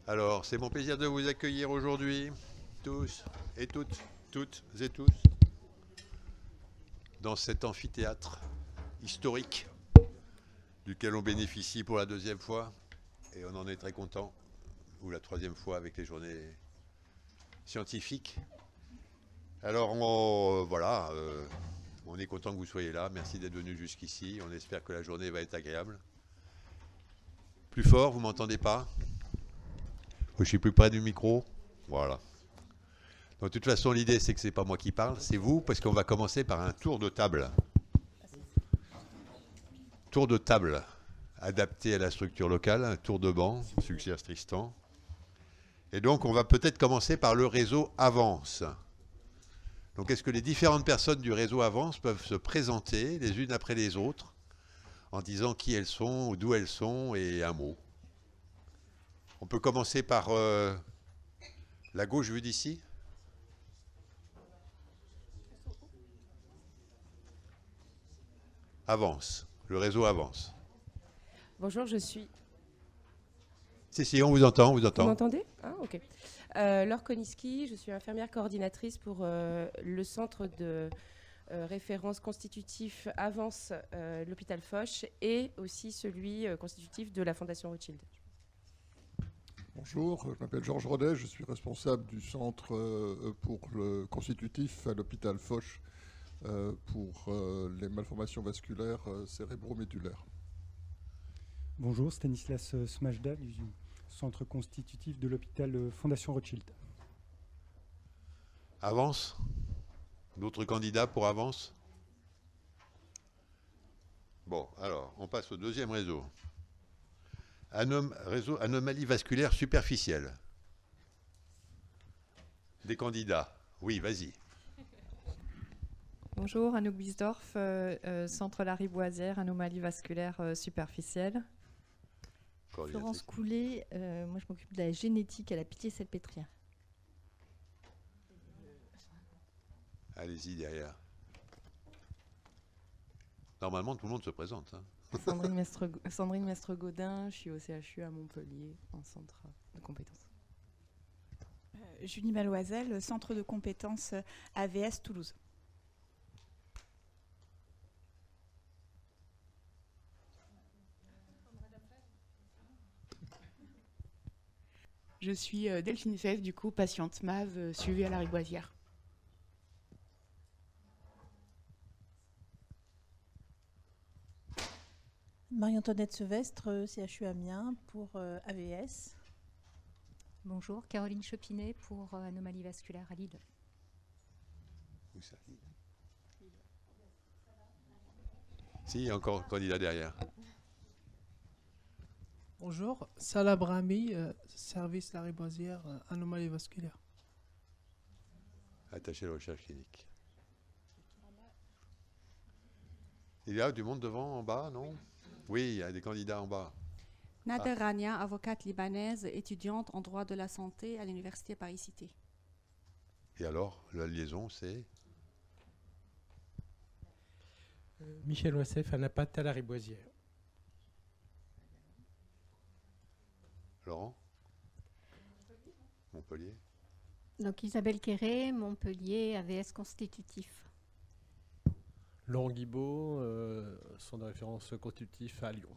Alors, c'est mon plaisir de vous accueillir aujourd'hui, tous et toutes et tous, dans cet amphithéâtre historique duquel on bénéficie pour la deuxième fois, et on en est très content, ou la troisième fois avec les journées scientifiques. Alors, on est content que vous soyez là, merci d'être venus jusqu'ici, on espère que la journée va être agréable. Plus fort, vous m'entendez pas? Je suis plus près du micro. Voilà. Donc, de toute façon, l'idée, c'est que c'est pas moi qui parle, c'est vous, parce qu'on va commencer par un tour de table. Tour de table, adapté à la structure locale, un tour de banc, succès Tristan. Et donc, on va peut-être commencer par le réseau Avance. Donc, est-ce que les différentes personnes du réseau Avance peuvent se présenter les unes après les autres en disant qui elles sont, d'où elles sont et un mot? On peut commencer par la gauche vue d'ici. Avance, le réseau Avance. Bonjour, je suis. Si, on vous entend, on vous Vous entend. m'entendez? Ah, ok. Laure Koniski, je suis infirmière coordinatrice pour le centre de référence constitutif Avance l'hôpital Foch et aussi celui constitutif de la Fondation Rothschild. Bonjour, je m'appelle Georges Rodet, je suis responsable du centre pour le constitutif à l'hôpital Foch pour les malformations vasculaires cérébromédulaires. Bonjour, Stanislas Smajda du centre constitutif de l'hôpital Fondation Rothschild. Avance. D'autres candidats pour Avance? Bon, alors, on passe au deuxième réseau. Réseau anomalie vasculaire superficielle. Des candidats. Oui, vas-y. Bonjour, Anouk Bisdorf, Centre Lariboisière, anomalie vasculaire superficielle. Florence Coulet, moi je m'occupe de la génétique à la Pitié-Salpêtrière. Allez-y derrière. Normalement, tout le monde se présente. Hein. Sandrine Mestre-Gaudin, je suis au CHU à Montpellier, en centre de compétences. Julie Maloisel, centre de compétences AVS Toulouse. Je suis Delphine Fèvre, du coup, patiente MAV suivie à la Riboisière. Marie-Antoinette Sevestre, CHU Amiens pour AVS. Bonjour, Caroline Chopinet pour anomalie vasculaire à Lille. Où ça, Lille? Si, il y a encore un candidat derrière. Bonjour, Salah Brahmi, service Lariboisière, anomalie vasculaire. Attaché à la recherche clinique. Il y a du monde devant, en bas, non? Oui, il y a des candidats en bas. Nader Rania, avocate libanaise, étudiante en droit de la santé à l'université Paris-Cité. Et alors, la liaison, c'est Michel Wassef, Anapat à la Riboisière. Laurent? Montpellier. Donc Isabelle Quéré, Montpellier, AVS constitutif. Laurent Guibaud, son de référence constitutif à Lyon.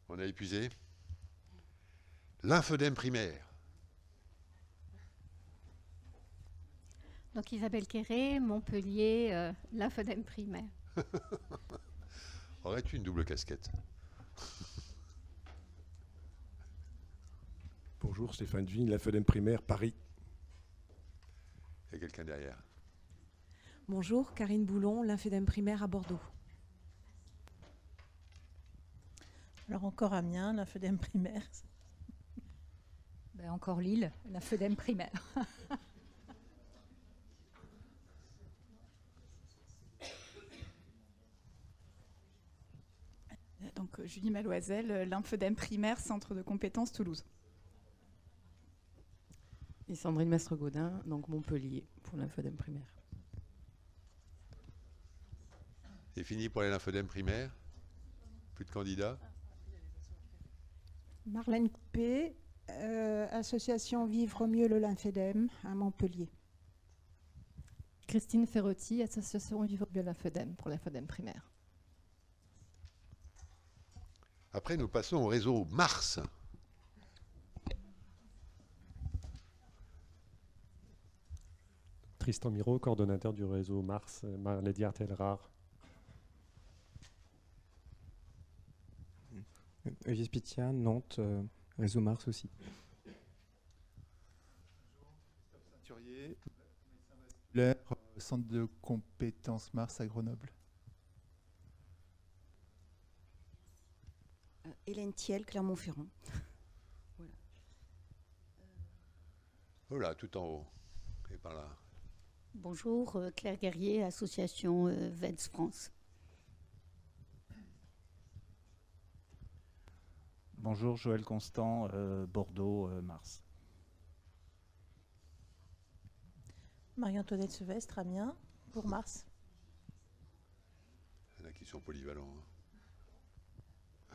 On a épuisé. Lymphodème primaire. Donc Isabelle Quéré, Montpellier, lymphodème primaire. Aurais-tu une double casquette? Bonjour, Stéphane Vigne, lymphodème primaire, Paris. Il y a quelqu'un derrière. Bonjour, Karine Boulon, lymphédème primaire à Bordeaux. Alors encore Amiens, lymphédème primaire. Ben encore Lille, lymphodème primaire. Donc Julie Maloisel, lymphodème primaire, centre de compétences Toulouse. Et Sandrine Mestre-Gaudin, donc Montpellier, pour lymphodème primaire. C'est fini pour les lymphodèmes primaires? Plus de candidats? Marlène Coupé, association Vivre mieux le lymphedème à Montpellier. Christine Ferrotti, association Vivre mieux le lymphedème pour la lymphedème primaire. Après, nous passons au réseau Mars. Tristan Miro, coordonnateur du réseau Mars, maladie artérielle rare. Eugène Spitia, Nantes, réseau Mars aussi. Ceinturier, médecin vasculaire, centre de compétences Mars à Grenoble. Hélène Thiel, Clermont-Ferrand. Voilà. Voilà, tout en haut. Et par là. Bonjour, Claire Guerrier, association VEDS France. Bonjour, Joël Constant, Bordeaux, Mars. Marie-Antoinette Sevestre, Amiens, pour Mars. Il y en a qui sont polyvalents. Hein.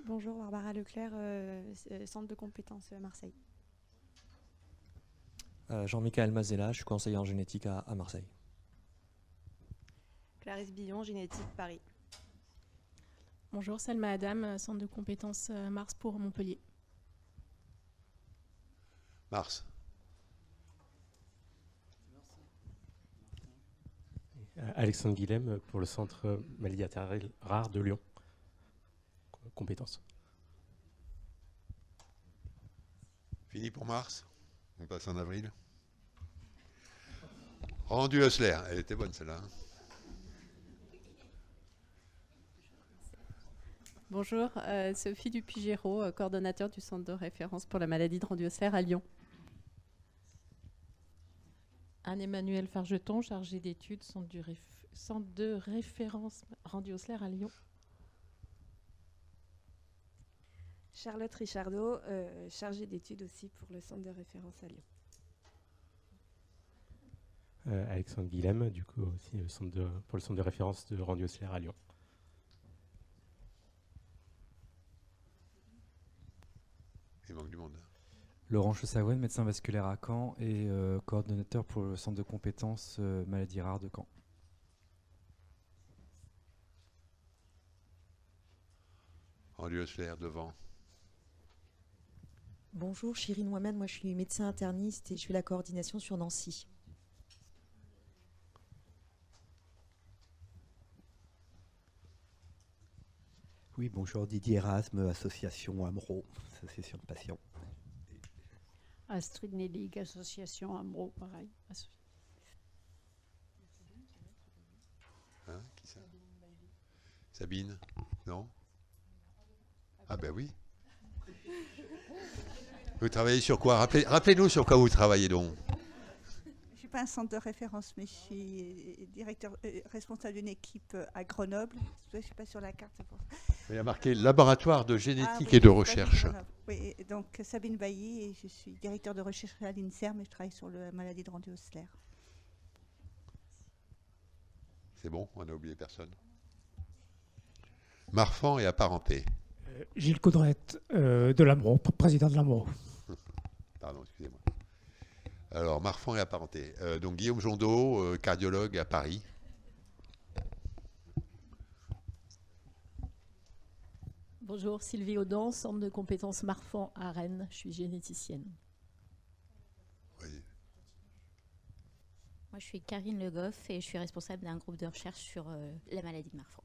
Bonjour, Barbara Leclerc, centre de compétences Marseille. Jean-Michel Mazella, je suis conseiller en génétique à Marseille. Clarisse Billon, génétique Paris. Bonjour, Selma Adam, centre de compétences Mars pour Montpellier. Mars. Alexandre Guilhem pour le centre maladie artérielle rare de Lyon. Compétences. Fini pour Mars. On passe en avril. Rendu Hussler. Elle était bonne celle-là. Hein. Bonjour, Sophie Dupuy-Géraud, coordonnateur du centre de référence pour la maladie de Rendu-Hussler à Lyon. Anne-Emmanuelle Fargeton, chargée d'études, centre de référence Rendu-Hussler à Lyon. Charlotte Richardot, chargée d'études aussi pour le centre de référence à Lyon. Alexandre Guilhem, du coup aussi pour le centre de référence de Rendu-Hussler à Lyon. Il manque du monde. Laurent Chessavoine, médecin vasculaire à Caen et coordonnateur pour le centre de compétences maladies rares de Caen. Rendu-Hussler devant. Bonjour, Chirine Mohamed, moi je suis médecin interniste et je fais la coordination sur Nancy. Oui, bonjour, Didier Erasme, association AMRO, association de patients. Astrid Nellig, association AMRO, pareil. Hein, qui ça? Sabine? Non? Ah ben oui. Vous travaillez sur quoi? Rappelez-nous sur quoi vous travaillez donc. Je ne suis pas un centre de référence, mais je suis responsable d'une équipe à Grenoble. Je ne suis pas sur la carte. Il y a marqué laboratoire de génétique et de recherche. Oui, donc Sabine Bailly, et je suis directeur de recherche à l'INSERM et je travaille sur la maladie de Rendu-Hussler. C'est bon, on n'a oublié personne. Marfan et apparenté. Gilles Coudrette, de l'AMRO, président de l'AMRO. Pardon, excusez-moi. Alors, Marfan et apparenté. Donc, Guillaume Jondeau, cardiologue à Paris. Bonjour, Sylvie Audan, centre de compétences Marfan à Rennes. Je suis généticienne. Oui. Moi, je suis Karine Le Goff et je suis responsable d'un groupe de recherche sur la maladie de Marfan.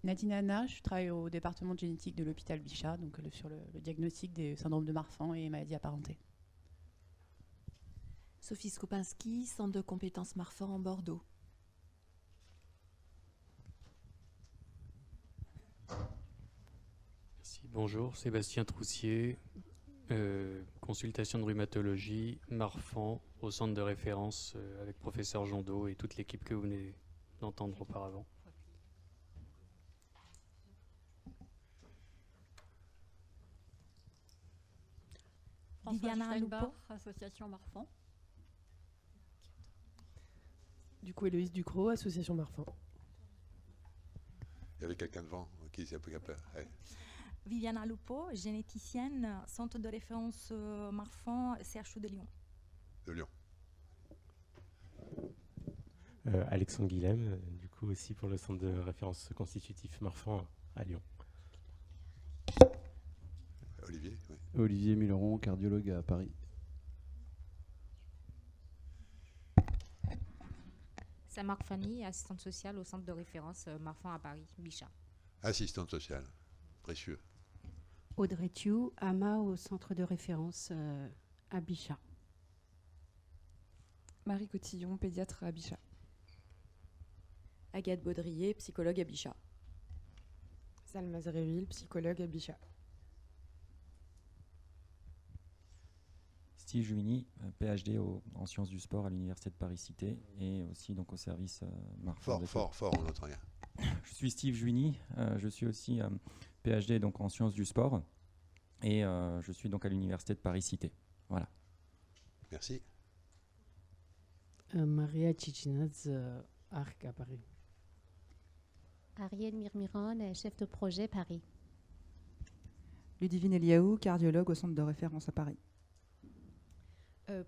Nadine Anna, je travaille au département de génétique de l'hôpital Bichat, donc sur le diagnostic des syndromes de Marfan et maladies apparentées. Sophie Skopinski, centre de compétences Marfan en Bordeaux. Merci, bonjour, Sébastien Troussier, consultation de rhumatologie, Marfan, au centre de référence avec professeur Jondeau et toute l'équipe que vous venez d'entendre auparavant. Viviana Steinbach, association Marfan. Du coup, Héloïse Ducrot, association Marfan. Il y avait quelqu'un devant qui s'est un peu. Ouais. Viviana Lupo, généticienne, centre de référence Marfan, CHU de Lyon. De Lyon. Alexandre Guilhem, du coup aussi pour le centre de référence constitutif Marfan à Lyon. Olivier, oui. Olivier Milleron, cardiologue à Paris. Saint-Marc Fanny, assistante sociale au centre de référence Marfan à Paris, Bichat. Assistante sociale, précieux. Audrey Thiou, AMA au centre de référence à Bichat. Marie Cotillon, pédiatre à Bichat. Agathe Baudrier, psychologue à Bichat. Salma Zréville, psychologue à Bichat. Steve Juini, PhD en sciences du sport à l'Université de Paris-Cité et aussi donc au service Marfan. Fort, on n'entend rien. Je suis Steve Juini, je suis aussi PhD donc en sciences du sport et je suis donc à l'Université de Paris-Cité. Voilà. Merci. Maria Tchitchinaz, ARC à Paris. Ariel Mirmiron, chef de projet Paris. Ludivine Eliaou, cardiologue au centre de référence à Paris.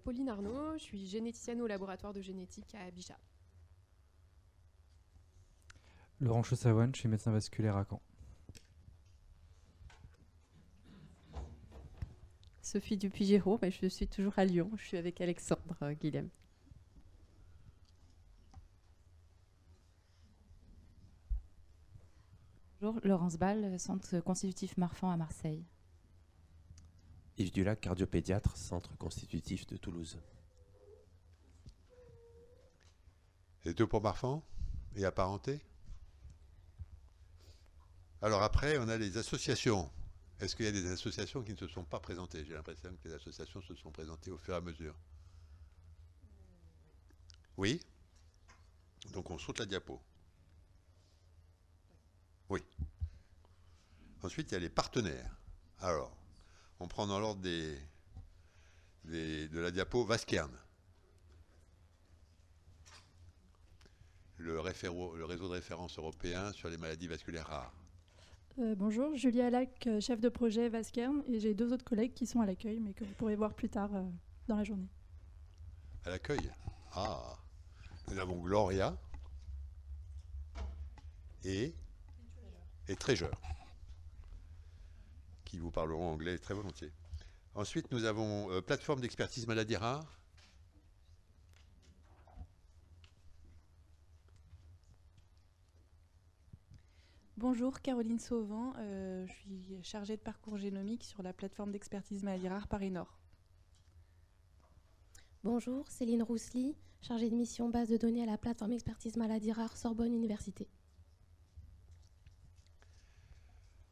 Pauline Arnaud, je suis généticienne au laboratoire de génétique à Bichat. Laurent Chaussavoine, je suis médecin vasculaire à Caen. Sophie Dupuy-Géraud, mais je suis toujours à Lyon. Je suis avec Alexandre Guilhem. Bonjour, Laurence Ball, centre constitutif Marfan à Marseille. Yves Dulac, cardiopédiatre, centre constitutif de Toulouse. C'est tout pour Marfan et apparenté. Alors après, on a les associations. Est-ce qu'il y a des associations qui ne se sont pas présentées? J'ai l'impression que les associations se sont présentées au fur et à mesure. Oui? Donc on saute la diapo. Oui. Ensuite, il y a les partenaires. Alors, on prend dans l'ordre de la diapo Vaskern. Le réseau de référence européen sur les maladies vasculaires rares. Bonjour, Julie Alac, chef de projet Vaskern, et j'ai deux autres collègues qui sont à l'accueil, mais que vous pourrez voir plus tard dans la journée. À l'accueil? Ah, nous avons Gloria et Treasure, qui vous parleront anglais très volontiers. Ensuite, nous avons plateforme d'expertise maladies rares. Bonjour, Caroline Sauvant, je suis chargée de parcours génomique sur la plateforme d'expertise maladies rares Paris Nord. Bonjour, Céline Roussely, chargée de mission base de données à la plateforme expertise maladies rares Sorbonne Université.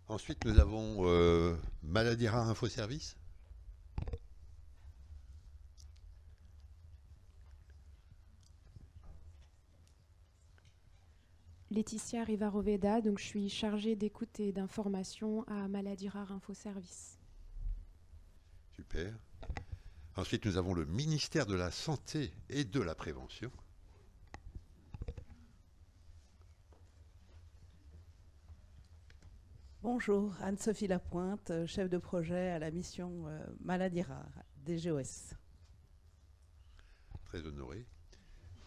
Ensuite, nous avons Maladies rares Infoservice. Laetitia Rivaroveda, donc je suis chargée d'écoute et d'information à Maladies rares Infoservice. Super. Ensuite, nous avons le ministère de la Santé et de la Prévention. Bonjour, Anne-Sophie Lapointe, chef de projet à la mission Maladies rares, DGOS. Très honoré.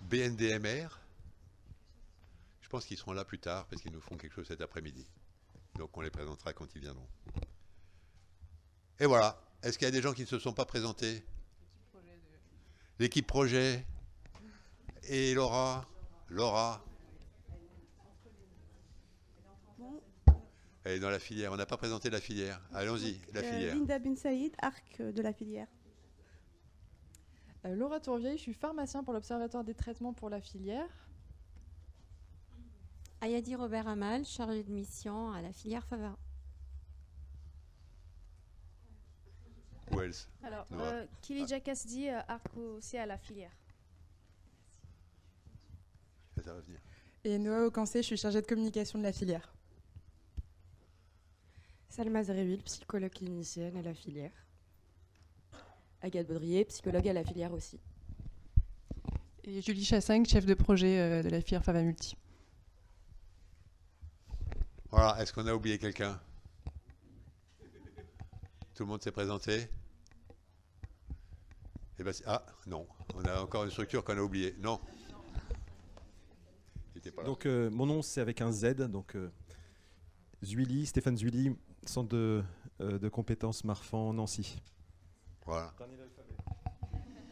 BNDMR. Je pense qu'ils seront là plus tard parce qu'ils nous font quelque chose cet après-midi. Donc on les présentera quand ils viendront. Et voilà. Est-ce qu'il y a des gens qui ne se sont pas présentés? L'équipe projet. Et Laura. Elle est dans la filière. On n'a pas présenté la filière. Allons-y, la filière. Linda Ben Saïd, arc de la filière. Laura Tourvieille, je suis pharmacien pour l'Observatoire des traitements pour la filière. Ayadi Robert Amal, chargé de mission à la filière Fava. Wells. Alors, Kilija Kasdi, arc aussi à la filière. Ça va venir. Et Noah Okancé, je suis chargée de communication de la filière. Salma Zréville, psychologue clinicienne à la filière. Agathe Baudrier, psychologue à la filière aussi. Et Julie Chassaing, chef de projet de la filière Fava Multi. Voilà, est-ce qu'on a oublié quelqu'un? tout le monde s'est présenté? Eh ben, ah, non. On a encore une structure qu'on a oubliée. Non. Donc, mon nom, c'est avec un Z. Donc, Zuili, Stéphane Zuili, centre de compétences Marfan, Nancy. Voilà.